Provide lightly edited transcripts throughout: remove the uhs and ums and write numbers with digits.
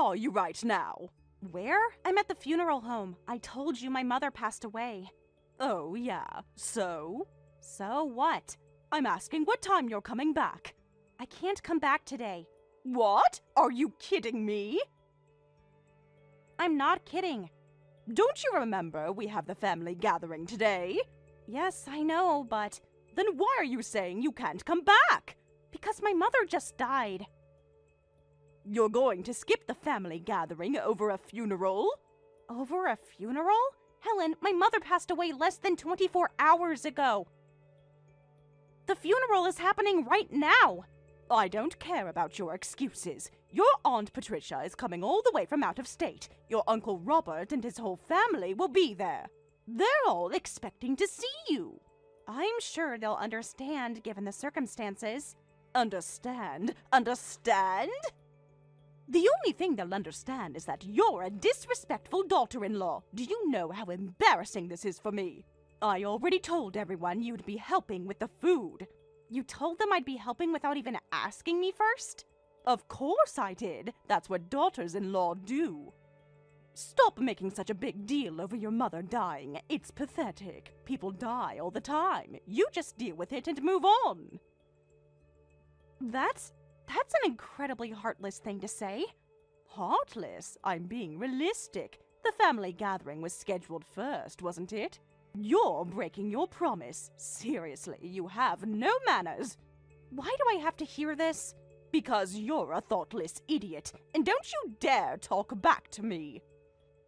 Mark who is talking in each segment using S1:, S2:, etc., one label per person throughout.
S1: are you right now?
S2: Where? I'm at the funeral home. I told you my mother passed away.
S1: Oh, yeah. So?
S2: So what?
S1: I'm asking what time you're coming back.
S2: I can't come back today.
S1: What? Are you kidding me?
S2: I'm not kidding.
S1: Don't you remember we have the family gathering today?
S2: Yes, I know, but...
S1: Then why are you saying you can't come back?
S2: Because my mother just died.
S1: You're going to skip the family gathering over a funeral?
S2: Over a funeral? Helen, my mother passed away less than 24 hours ago. The funeral is happening right now.
S1: I don't care about your excuses. Your Aunt Patricia is coming all the way from out of state. Your Uncle Robert and his whole family will be there. They're all expecting to see you.
S2: I'm sure they'll understand given the circumstances.
S1: Understand? Understand? The only thing they'll understand is that you're a disrespectful daughter-in-law. Do you know how embarrassing this is for me? I already told everyone you'd be helping with the food.
S2: You told them I'd be helping without even asking me first?
S1: Of course I did. That's what daughters-in-law do. Stop making such a big deal over your mother dying. It's pathetic. People die all the time. You just deal with it and move on.
S2: That's an incredibly heartless thing to say.
S1: Heartless? I'm being realistic. The family gathering was scheduled first, wasn't it? You're breaking your promise. Seriously, you have no manners.
S2: Why do I have to hear this?
S1: Because you're a thoughtless idiot, and don't you dare talk back to me.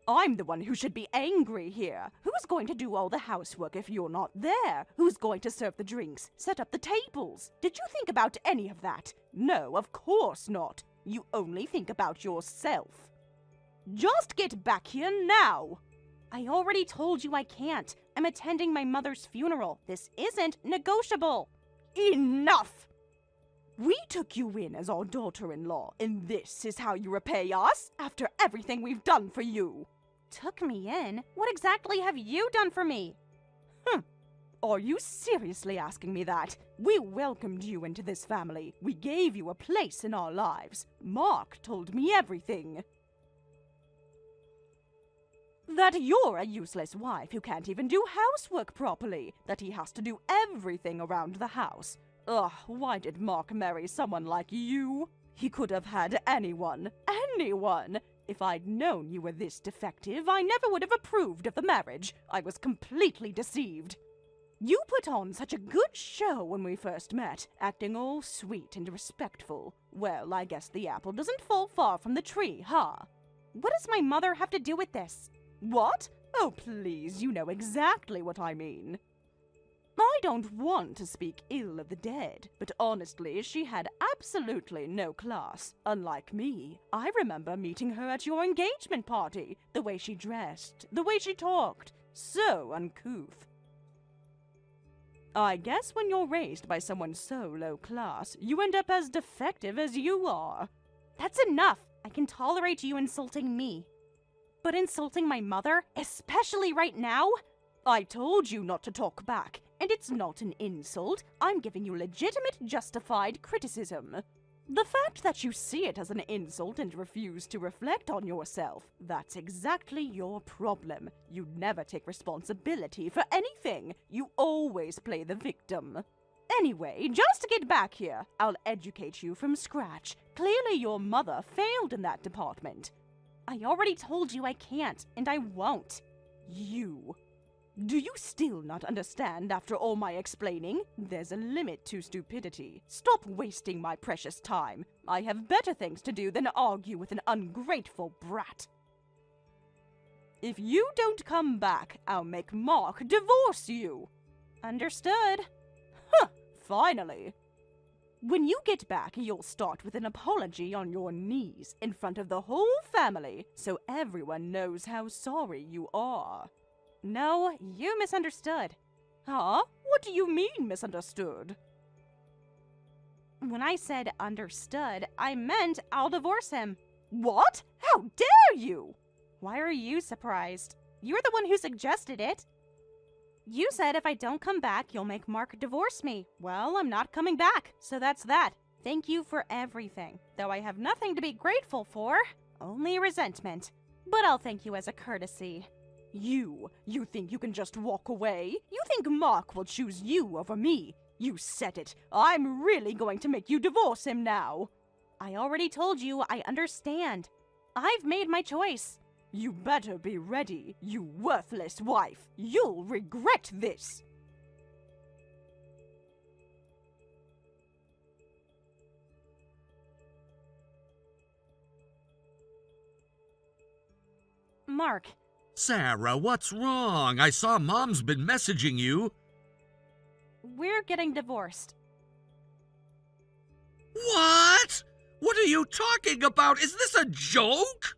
S1: I'm the one who should be angry here. Who's going to do all the housework if you're not there? Who's going to serve the drinks, set up the tables? Did you think about any of that? No, of course not. You only think about yourself. Just get back here now.
S2: I already told you I can't. I'm attending my mother's funeral. This isn't negotiable.
S1: Enough! We took you in as our daughter-in-law, and this is how you repay us after everything we've done for you.
S2: Took me in? What exactly have you done for me?
S1: Are you seriously asking me that? We welcomed you into this family. We gave you a place in our lives. Mark told me everything. That you're a useless wife who can't even do housework properly. That he has to do everything around the house. Ugh, why did Mark marry someone like you? He could have had anyone. Anyone! If I'd known you were this defective, I never would have approved of the marriage. I was completely deceived. You put on such a good show when we first met, acting all sweet and respectful. Well, I guess the apple doesn't fall far from the tree, huh?
S2: What does my mother have to do with this?
S1: What? Oh, please, you know exactly what I mean. I don't want to speak ill of the dead, but honestly, she had absolutely no class. Unlike me, I remember meeting her at your engagement party. The way she dressed, the way she talked, so uncouth. I guess when you're raised by someone so low class, you end up as defective as you are.
S2: That's enough! I can tolerate you insulting me. But insulting my mother, especially right now?
S1: I told you not to talk back, and it's not an insult. I'm giving you legitimate, justified criticism. The fact that you see it as an insult and refuse to reflect on yourself, that's exactly your problem. You never take responsibility for anything. You always play the victim. Anyway, just to get back here, I'll educate you from scratch. Clearly your mother failed in that department.
S2: I already told you I can't, and I won't.
S1: You. Do you still not understand after all my explaining? There's a limit to stupidity. Stop wasting my precious time. I have better things to do than argue with an ungrateful brat. If you don't come back, I'll make Mark divorce you.
S2: Understood.
S1: Finally. When you get back, you'll start with an apology on your knees in front of the whole family, so everyone knows how sorry you are.
S2: No, you misunderstood.
S1: Huh? What do you mean, misunderstood?
S2: When I said understood, I meant I'll divorce him.
S1: What? How dare you?
S2: Why are you surprised? You're the one who suggested it. You said if I don't come back, you'll make Mark divorce me. Well, I'm not coming back, so that's that. Thank you for everything. Though I have nothing to be grateful for, Only resentment. But I'll thank you as a courtesy.
S1: You think you can just walk away? You think Mark will choose you over me? You said it. I'm really going to make you divorce him now.
S2: I already told you I understand. I've made my choice.
S1: You better be ready, you worthless wife. You'll regret this.
S2: Mark.
S3: Sarah, what's wrong? I saw Mom's been messaging you.
S2: We're getting divorced.
S3: What? What are you talking about? Is this a joke?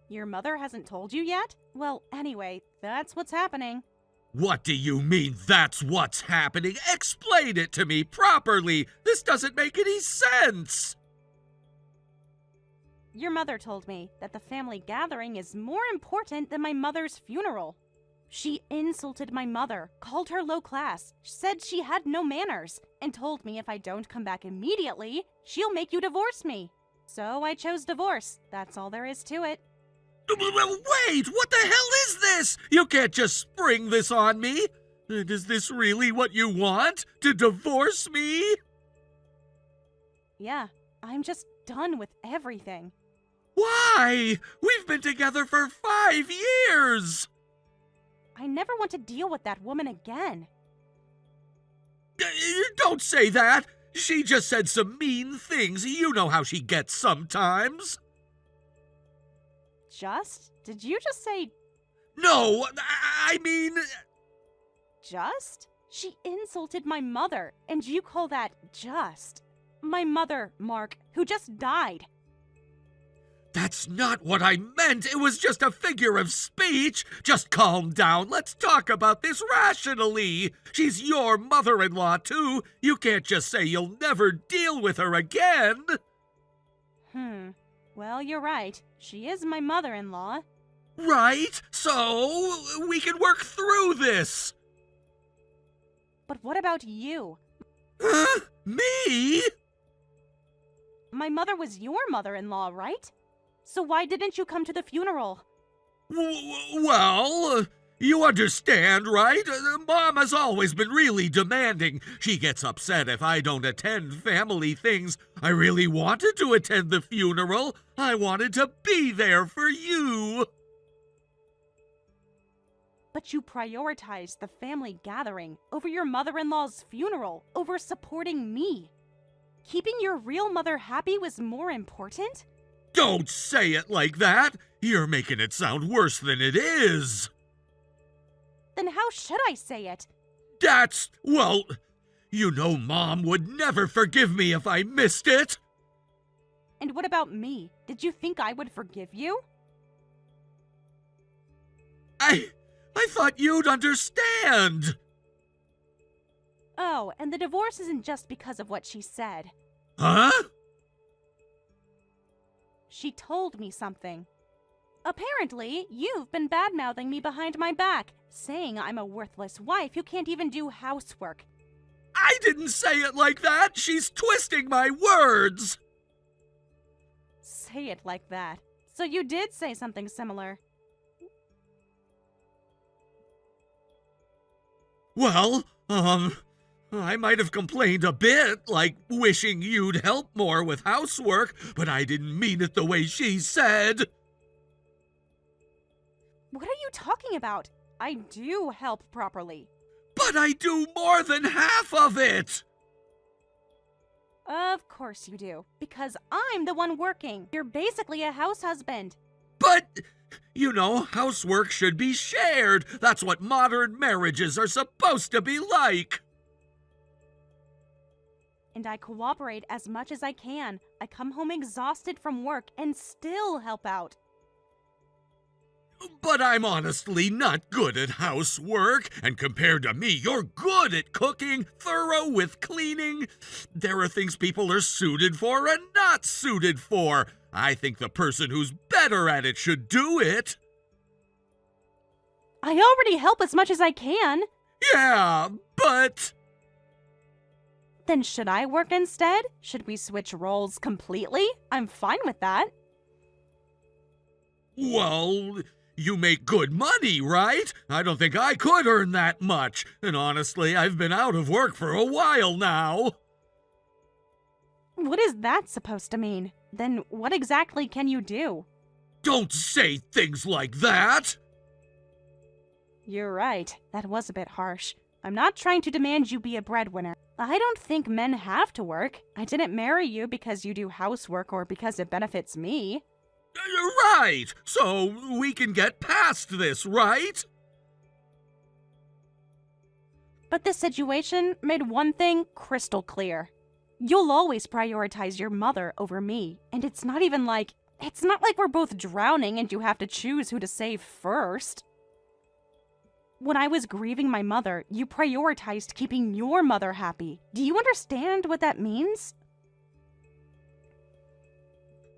S2: Your mother hasn't told you yet? Well, anyway, that's what's happening.
S3: What do you mean that's what's happening? Explain it to me properly. This doesn't make any sense.
S2: Your mother told me that the family gathering is more important than my mother's funeral. She insulted my mother, called her low class, said she had no manners, and told me if I don't come back immediately, she'll make you divorce me. So I chose divorce. That's all there is to it.
S3: Wait, what the hell is this? You can't just spring this on me. Is this really what you want? To divorce me?
S2: Yeah, I'm just done with everything.
S3: Why? We've been together for 5 years.
S2: I never want to deal with that woman again.
S3: Don't say that. She just said some mean things. You know how she gets sometimes.
S2: Just? Did you just say
S3: No, I mean...
S2: just? She insulted my mother, and you call that just? My mother, Mark, who just died.
S3: That's not what I meant. It was just a figure of speech. Just calm down. Let's talk about this rationally. She's your mother-in-law, too. You can't just say you'll never deal with her again.
S2: Well, you're right. She is my mother-in-law.
S3: Right? So, we can work through this.
S2: But what about you?
S3: Huh? Me?
S2: My mother was your mother-in-law, right? So why didn't you come to the funeral?
S3: Well, you understand, right? Mom has always been really demanding. She gets upset if I don't attend family things. I really wanted to attend the funeral. I wanted to be there for you.
S2: But you prioritized the family gathering over your mother-in-law's funeral, over supporting me. Keeping your real mother happy was more important?
S3: Don't say it like that. You're making it sound worse than it is.
S2: Then how should I say it?
S3: Well, you know Mom would never forgive me if I missed it.
S2: And what about me? Did you think I would forgive you?
S3: I thought you'd understand.
S2: Oh, and the divorce isn't just because of what she said.
S3: Huh?
S2: She told me something. Apparently, you've been bad-mouthing me behind my back, saying I'm a worthless wife who can't even do housework.
S3: I didn't say it like that. She's twisting my words.
S2: Say it like that. So you did say something similar.
S3: Well, I might have complained a bit, like wishing you'd help more with housework, but I didn't mean it the way she said.
S2: What are you talking about? I do help properly.
S3: But I do more than half of it!
S2: Of course you do, because I'm the one working. You're basically a house husband.
S3: But, you know, housework should be shared. That's what modern marriages are supposed to be like.
S2: And I cooperate as much as I can. I come home exhausted from work and still help out.
S3: But I'm honestly not good at housework, and compared to me, you're good at cooking, thorough with cleaning. There are things people are suited for and not suited for. I think the person who's better at it should do it.
S2: I already help as much as I can.
S3: Yeah, but...
S2: Then should I work instead? Should we switch roles completely? I'm fine with that.
S3: Well, you make good money, right? I don't think I could earn that much. And honestly, I've been out of work for a while now.
S2: What is that supposed to mean? Then what exactly can you do?
S3: Don't say things like that!
S2: You're right. That was a bit harsh. I'm not trying to demand you be a breadwinner. I don't think men have to work. I didn't marry you because you do housework or because it benefits me.
S3: Right! So we can get past this, right?
S2: But this situation made one thing crystal clear. You'll always prioritize your mother over me, and it's not like we're both drowning and you have to choose who to save first. When I was grieving my mother, you prioritized keeping your mother happy. Do you understand what that means?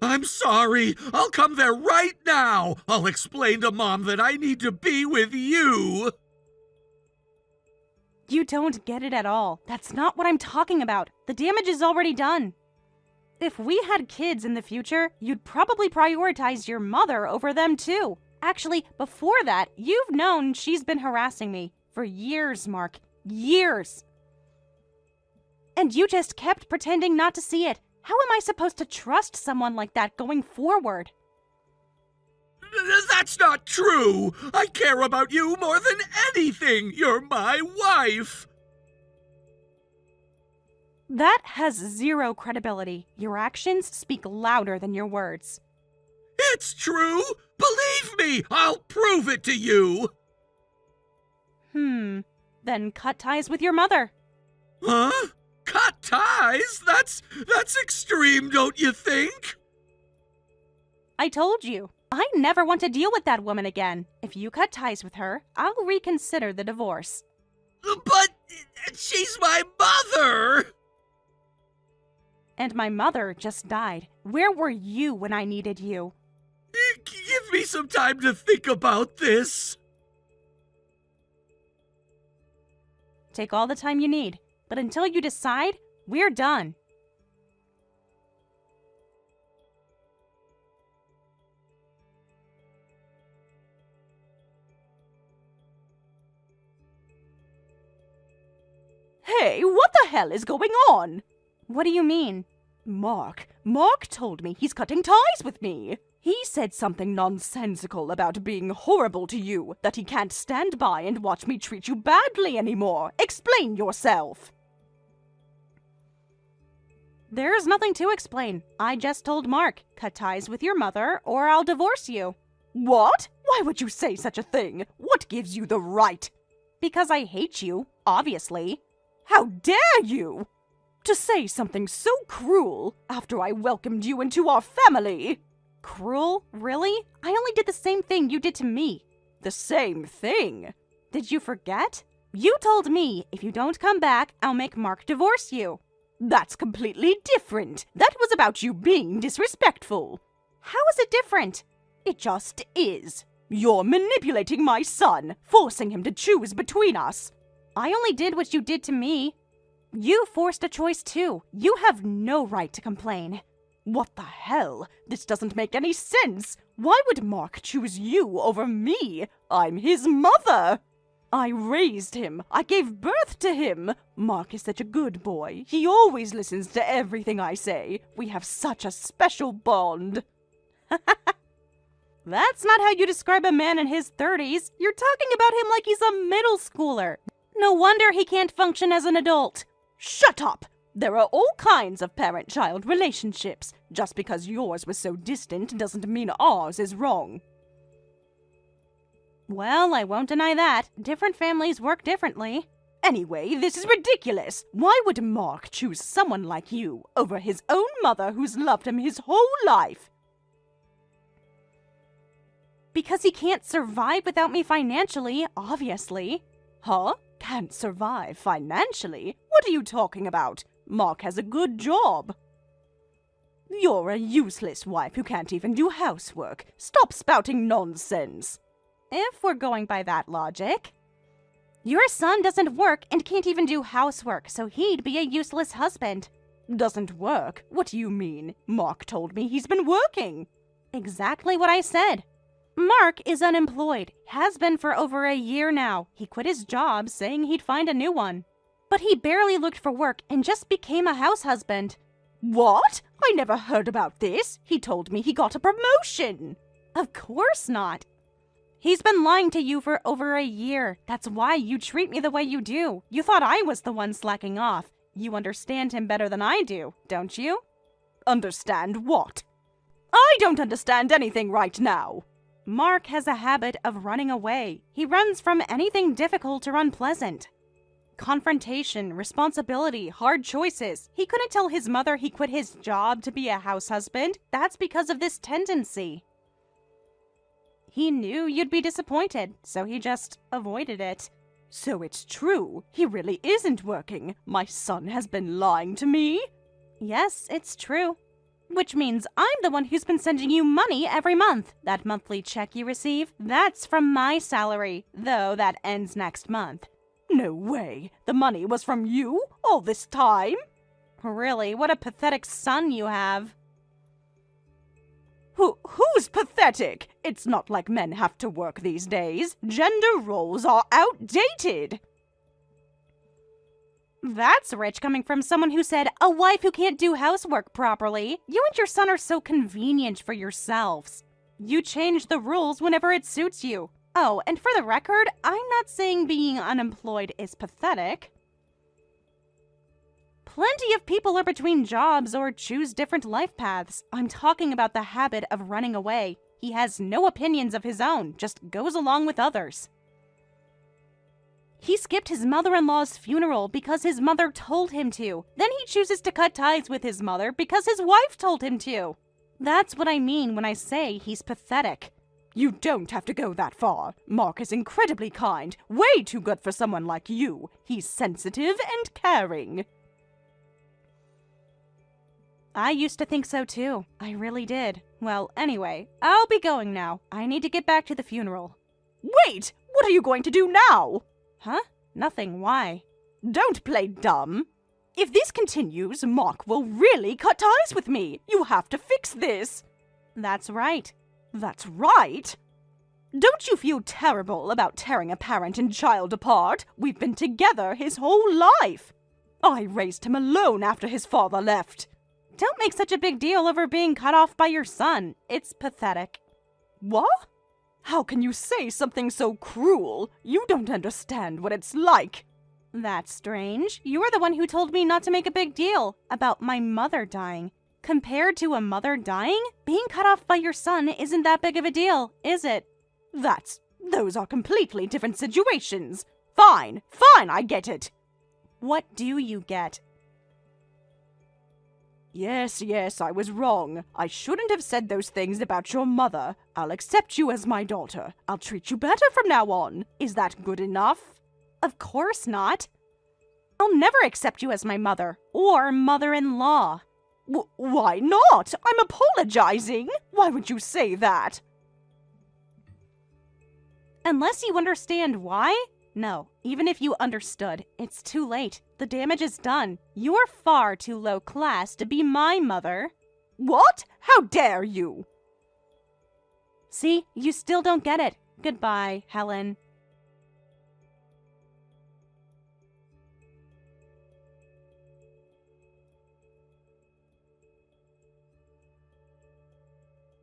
S3: I'm sorry. I'll come there right now. I'll explain to Mom that I need to be with you.
S2: You don't get it at all. That's not what I'm talking about. The damage is already done. If we had kids in the future, you'd probably prioritize your mother over them too. Actually, before that, you've known she's been harassing me for years, Mark. Years. And you just kept pretending not to see it. How am I supposed to trust someone like that going forward?
S3: That's not true. I care about you more than anything. You're my wife.
S2: That has zero credibility. Your actions speak louder than your words.
S3: It's true. Believe me, I'll prove it to you.
S2: Then cut ties with your mother.
S3: Huh? Cut ties? That's extreme, don't you think?
S2: I told you. I never want to deal with that woman again. If you cut ties with her, I'll reconsider the divorce.
S3: But she's my mother!
S2: And my mother just died. Where were you when I needed you?
S3: Give me some time to think about this.
S2: Take all the time you need. But until you decide, we're done.
S1: Hey, what the hell is going on?
S2: What do you mean?
S1: Mark told me he's cutting ties with me. He said something nonsensical about being horrible to you, that he can't stand by and watch me treat you badly anymore. Explain yourself.
S2: There's nothing to explain. I just told Mark, cut ties with your mother or I'll divorce you.
S1: What? Why would you say such a thing? What gives you the right?
S2: Because I hate you, obviously.
S1: How dare you? To say something so cruel after I welcomed you into our family.
S2: Cruel? Really? I only did the same thing you did to me.
S1: The same thing?
S2: Did you forget? You told me if you don't come back, I'll make Mark divorce you.
S1: That's completely different. That was about you being disrespectful.
S2: How is it different?
S1: It just is. You're manipulating my son, forcing him to choose between us.
S2: I only did what you did to me. You forced a choice too. You have no right to complain.
S1: What the hell? This doesn't make any sense. Why would Mark choose you over me? I'm his mother. I raised him. I gave birth to him. Mark is such a good boy. He always listens to everything I say. We have such a special bond.
S2: That's not how you describe a man in his 30s. You're talking about him like he's a middle schooler. No wonder he can't function as an adult.
S1: Shut up! There are all kinds of parent-child relationships. Just because yours was so distant doesn't mean ours is wrong.
S2: Well, I won't deny that. Different families work differently.
S1: Anyway, this is ridiculous. Why would Mark choose someone like you over his own mother who's loved him his whole life?
S2: Because he can't survive without me financially, obviously.
S1: Huh? Can't survive financially? What are you talking about? Mark has a good job. You're a useless wife who can't even do housework. Stop spouting nonsense.
S2: If we're going by that logic. Your son doesn't work and can't even do housework, so he'd be a useless husband.
S1: Doesn't work? What do you mean? Mark told me he's been working.
S2: Exactly what I said. Mark is unemployed, has been for over a year now. He quit his job saying he'd find a new one. But he barely looked for work and just became a house husband.
S1: What? I never heard about this. He told me he got a promotion.
S2: Of course not. He's been lying to you for over a year. That's why you treat me the way you do. You thought I was the one slacking off. You understand him better than I do, don't you?
S1: Understand what? I don't understand anything right now.
S2: Mark has a habit of running away. He runs from anything difficult or unpleasant. Confrontation, responsibility, hard choices. He couldn't tell his mother he quit his job to be a house husband. That's because of this tendency. He knew you'd be disappointed, so he just avoided it.
S1: So it's true. He really isn't working. My son has been lying to me.
S2: Yes, it's true. Which means I'm the one who's been sending you money every month. That monthly check you receive, that's from my salary, though that ends next month.
S1: No way. The money was from you all this time?
S2: Really, what a pathetic son you have.
S1: Who's pathetic? It's not like men have to work these days. Gender roles are outdated.
S2: That's rich coming from someone who said, a wife who can't do housework properly. You and your son are so convenient for yourselves. You change the rules whenever it suits you. Oh, and for the record, I'm not saying being unemployed is pathetic. Plenty of people are between jobs or choose different life paths. I'm talking about the habit of running away. He has no opinions of his own, just goes along with others. He skipped his mother-in-law's funeral because his mother told him to. Then he chooses to cut ties with his mother because his wife told him to. That's what I mean when I say he's pathetic.
S1: You don't have to go that far. Mark is incredibly kind, way too good for someone like you. He's sensitive and caring.
S2: I used to think so too. I really did. Well, anyway, I'll be going now. I need to get back to the funeral.
S1: Wait! What are you going to do now?
S2: Huh? Nothing. Why?
S1: Don't play dumb. If this continues, Mark will really cut ties with me. You have to fix this.
S2: That's right.
S1: That's right? Don't you feel terrible about tearing a parent and child apart? We've been together his whole life. I raised him alone after his father left.
S2: Don't make such a big deal over being cut off by your son. It's pathetic.
S1: What? How can you say something so cruel? You don't understand what it's like.
S2: That's strange. You were the one who told me not to make a big deal about my mother dying. Compared to a mother dying, being cut off by your son isn't that big of a deal, is it?
S1: Those are completely different situations. Fine, I get it.
S2: What do you get?
S1: Yes, I was wrong. I shouldn't have said those things about your mother. I'll accept you as my daughter. I'll treat you better from now on. Is that good enough?
S2: Of course not. I'll never accept you as my mother or mother-in-law.
S1: Why not? I'm apologizing. Why would you say that?
S2: Unless you understand why? No, even if you understood, it's too late. The damage is done. You are far too low class to be my mother.
S1: What? How dare you?
S2: See, you still don't get it. Goodbye, Helen.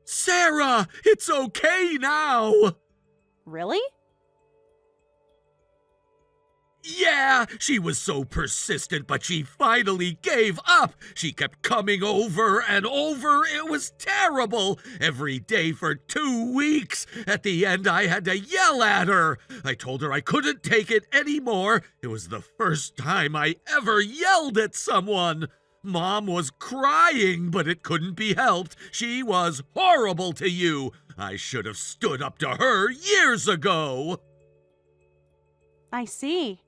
S3: Sarah, it's okay now.
S2: Really?
S3: Yeah, she was so persistent, but she finally gave up. She kept coming over and over. It was terrible. Every day for 2 weeks. At the end, I had to yell at her. I told her I couldn't take it anymore. It was the first time I ever yelled at someone. Mom was crying, but it couldn't be helped. She was horrible to you. I should have stood up to her years ago.
S2: I see.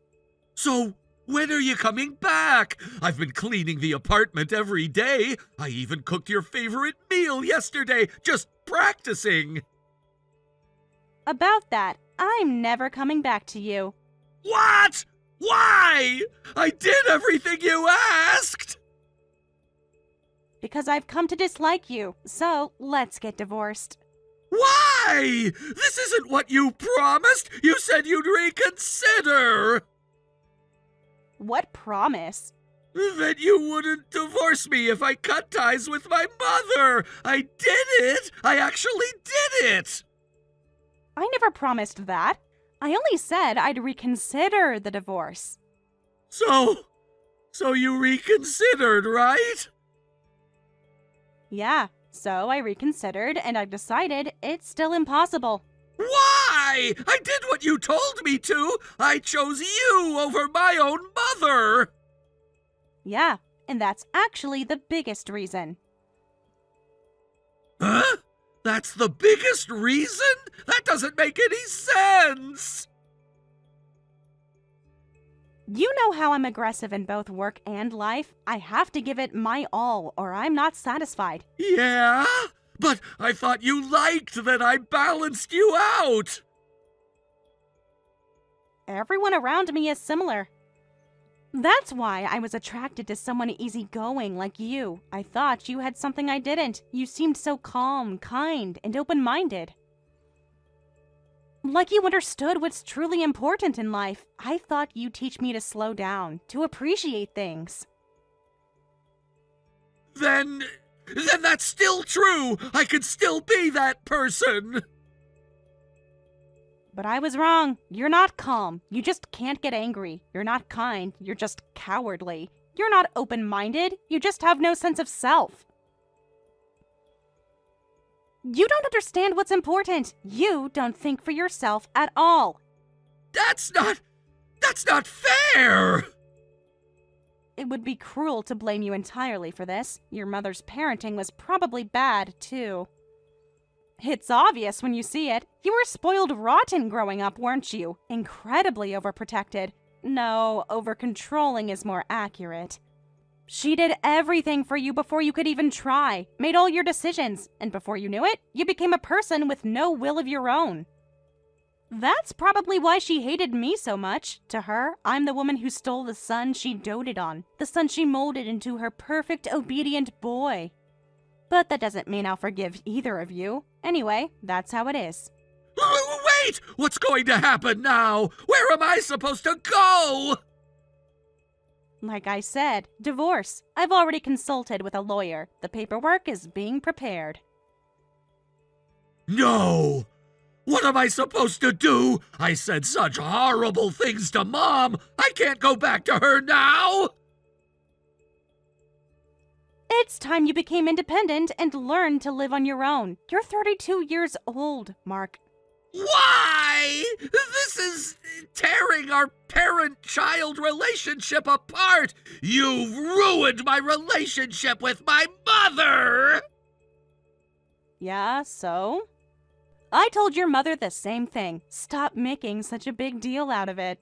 S3: So, when are you coming back? I've been cleaning the apartment every day. I even cooked your favorite meal yesterday, just practicing.
S2: About that, I'm never coming back to you.
S3: What? Why? I did everything you asked!
S2: Because I've come to dislike you, so let's get divorced.
S3: Why? This isn't what you promised! You said you'd reconsider!
S2: What promise?
S3: That you wouldn't divorce me if I cut ties with my mother! I did it! I actually did it!
S2: I never promised that. I only said I'd reconsider the divorce.
S3: So you reconsidered, right?
S2: Yeah, so I reconsidered and I've decided it's still impossible.
S3: Why? I did what you told me to! I chose you over my own mother!
S2: Yeah, and that's actually the biggest reason.
S3: Huh? That's the biggest reason? That doesn't make any sense!
S2: You know how I'm aggressive in both work and life. I have to give it my all or I'm not satisfied.
S3: Yeah? But I thought you liked that I balanced you out!
S2: Everyone around me is similar. That's why I was attracted to someone easygoing like you. I thought you had something I didn't. You seemed so calm, kind, and open-minded. Like you understood what's truly important in life. I thought you'd teach me to slow down, to appreciate things.
S3: Then that's still true! I could still be that person!
S2: But I was wrong. You're not calm. You just can't get angry. You're not kind. You're just cowardly. You're not open-minded. You just have no sense of self. You don't understand what's important. You don't think for yourself at all.
S3: That's not fair!
S2: It would be cruel to blame you entirely for this. Your mother's parenting was probably bad, too. It's obvious when you see it. You were spoiled rotten growing up, weren't you? Incredibly overprotected. No, over-controlling is more accurate. She did everything for you before you could even try, made all your decisions, and before you knew it, you became a person with no will of your own. That's probably why she hated me so much. To her, I'm the woman who stole the son she doted on, the son she molded into her perfect, obedient boy. But that doesn't mean I'll forgive either of you. Anyway, that's how it is.
S3: Wait! What's going to happen now? Where am I supposed to go?
S2: Like I said, divorce. I've already consulted with a lawyer. The paperwork is being prepared.
S3: No! What am I supposed to do? I said such horrible things to Mom. I can't go back to her now!
S2: It's time you became independent and learned to live on your own. You're 32 years old, Mark.
S3: Why? This is tearing our parent-child relationship apart. You've ruined my relationship with my mother!
S2: Yeah, so? I told your mother the same thing. Stop making such a big deal out of it.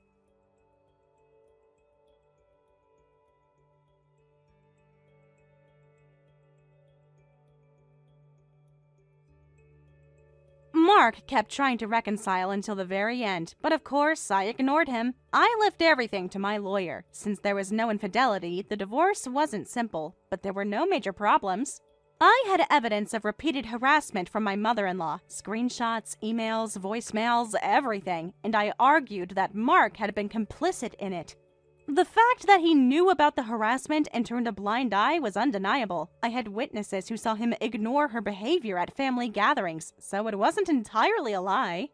S2: Mark kept trying to reconcile until the very end, but of course I ignored him. I left everything to my lawyer. Since there was no infidelity, the divorce wasn't simple, but there were no major problems. I had evidence of repeated harassment from my mother-in-law, screenshots, emails, voicemails, everything, and I argued that Mark had been complicit in it. The fact that he knew about the harassment and turned a blind eye was undeniable. I had witnesses who saw him ignore her behavior at family gatherings, so it wasn't entirely a lie.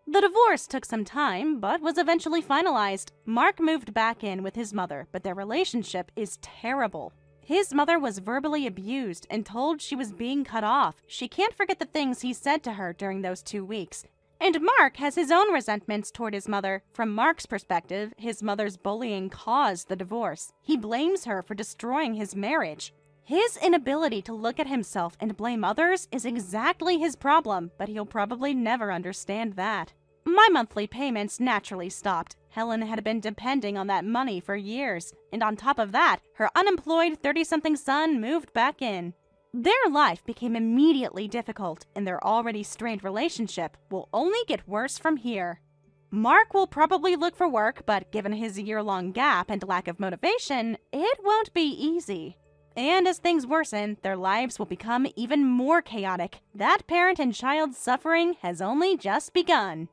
S2: The divorce took some time, but was eventually finalized. Mark moved back in with his mother, but their relationship is terrible. His mother was verbally abused and told she was being cut off. She can't forget the things he said to her during those 2 weeks. And Mark has his own resentments toward his mother. From Mark's perspective, his mother's bullying caused the divorce. He blames her for destroying his marriage. His inability to look at himself and blame others is exactly his problem, but he'll probably never understand that. My monthly payments naturally stopped. Helen had been depending on that money for years, and on top of that, her unemployed 30-something son moved back in. Their life became immediately difficult, and their already strained relationship will only get worse from here. Mark will probably look for work, but given his year-long gap and lack of motivation, it won't be easy. And as things worsen, their lives will become even more chaotic. That parent and child's suffering has only just begun.